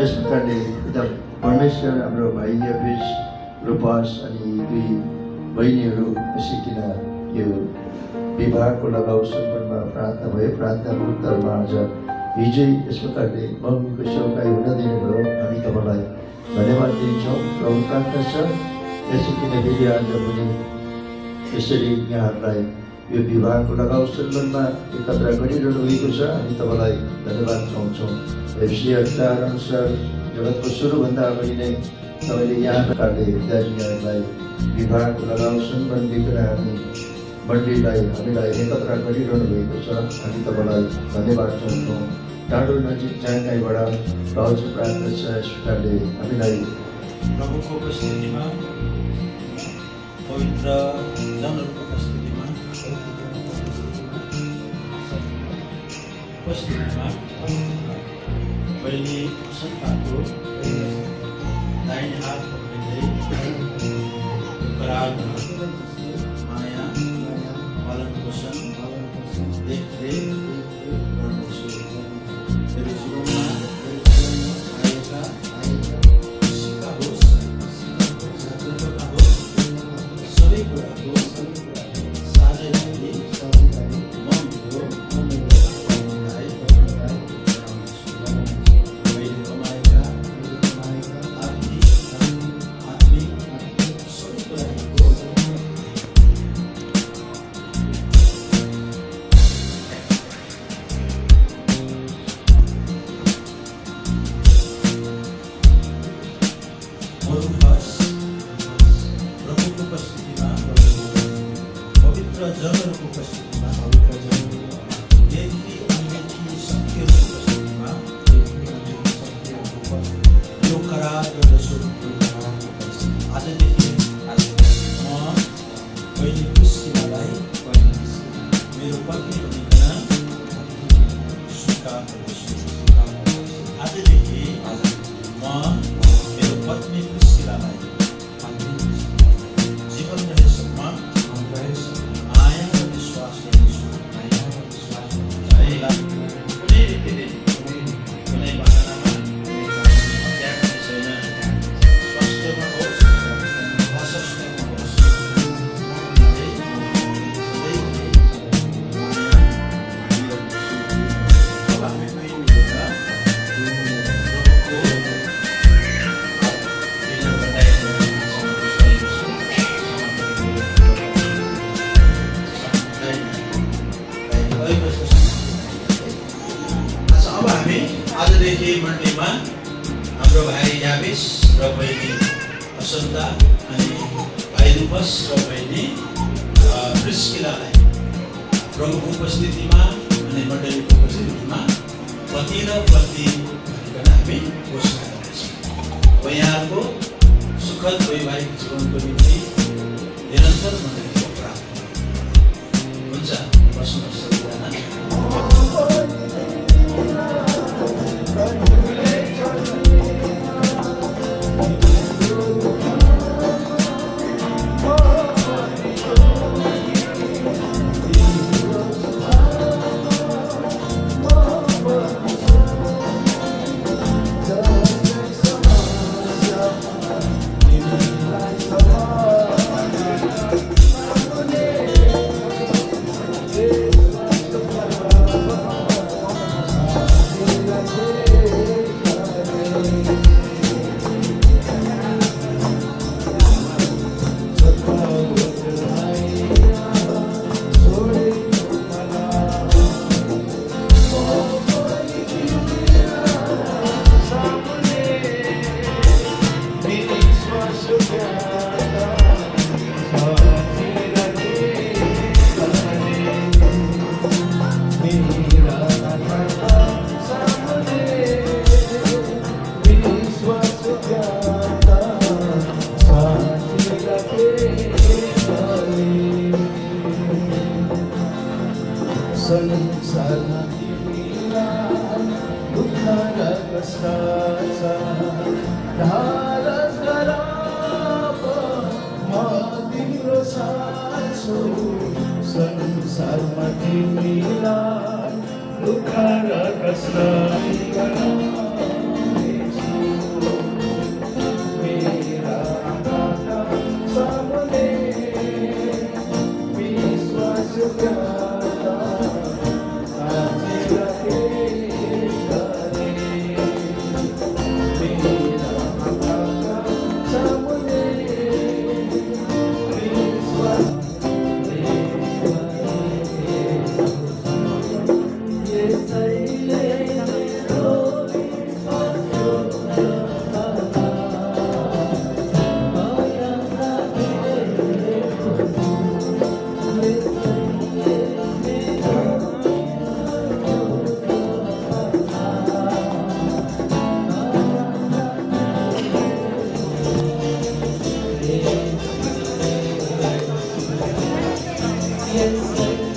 यस प्रकारले पिता परमेश्वर हाम्रो भाइ यबेस रूपास अनि दुई बहिनीहरू बसिकन यो विवाहको लगाउ सम्बन्धमा प्रार्थना भयो। प्रार्थनाको उत्तरमा आज हिजै यस प्रकारले मम्मीको सेवकाई हुन दिनुभयो। हामी तपाईँलाई धन्यवाद दिन्छौँ। प्रभु प्रार्थना छ यसो किनकि आज पनि यसरी यहाँहरूलाई यो विवाहको लगाउ सम्बन्धमा एकत्र गरिरहनु भएको छ। हामी तपाईँलाई धन्यवाद चाहन्छौँ। एफसी 4 अनुसार जगतको सुरुभन्दा अगाडि नै तपाईँले यहाँ प्रकारले दाजुहरूलाई विवाहको लगाउ सम्बन्धीकन हामी मण्डलीलाई हामीलाई एकत्र गरिरहनु भएको छ। हामी तपाईँलाई धन्यवाद चाहन्छौँ। टाढो नजिक जाँगाइबाट हजुर प्रार्थना छ यस प्रकारले हामीलाई प्रभुको उपस्थितिमा पवित्र जनहरूको उपस्थितिमा बहिनी सन्तानको दाहिने हात पक्रिँदै करार माया पालन पोषण देखरेख गर्दछु। तेरो जीवनमा आएका खुसीका होस् दुःखका होस् सबै कुराको साझै गरी म मेरो प्रभुको उपस्थितिमा पवित्र जनहरूको उपस्थितिमा देखि अनदेखि शक्तिहरूको उपस्थितिमा यो करार गर्दछु। आजदेखि म बहिनी पुष्किलालाई मेरो पत्नी भनिकन स्वीकार गर्दछु। आजदेखि म मेरो पत्नी पुष्किलालाई जीवन रहेसम्म माया र विश्वास गर्नेछु। कुनै रीतिले कुनै बहानामा त्याग्ने छैन। स्वास्थ्यमा होस् अस्वास्थ्यमा होस् अब हामी दुई मिलेर आजदेखि मण्डलीमा हाम्रो भाइ याबिस र बहिनी असन्ता अनि भाइ रूपस र बहिनी प्रिस्किलालाई प्रभुको उपस्थितिमा अनि मण्डलीको उपस्थितिमा पति र पत्नी भनिकन हामी घोषणा गर्नेछौँ। यहाँहरूको सुखद वैवाहिक जीवनको निम्ति निरन्तर मण्डलीको प्रार्थना हुन्छ। बस्नुहोस् सबैजना। संसारमा तिमीलाई दुःख र कष्ट छ ढाडस गराप म तिम्रो साथ छु संसारमा तिमीलाई दुःख र कष्ट गराउनेछु मेरा आँखाका सामुन्ने विश्वास गर्दा साँचेर पेश गरे मेरा आँखाका सामुन्ने विश्वास यसैले मेरो विश्वास Yes,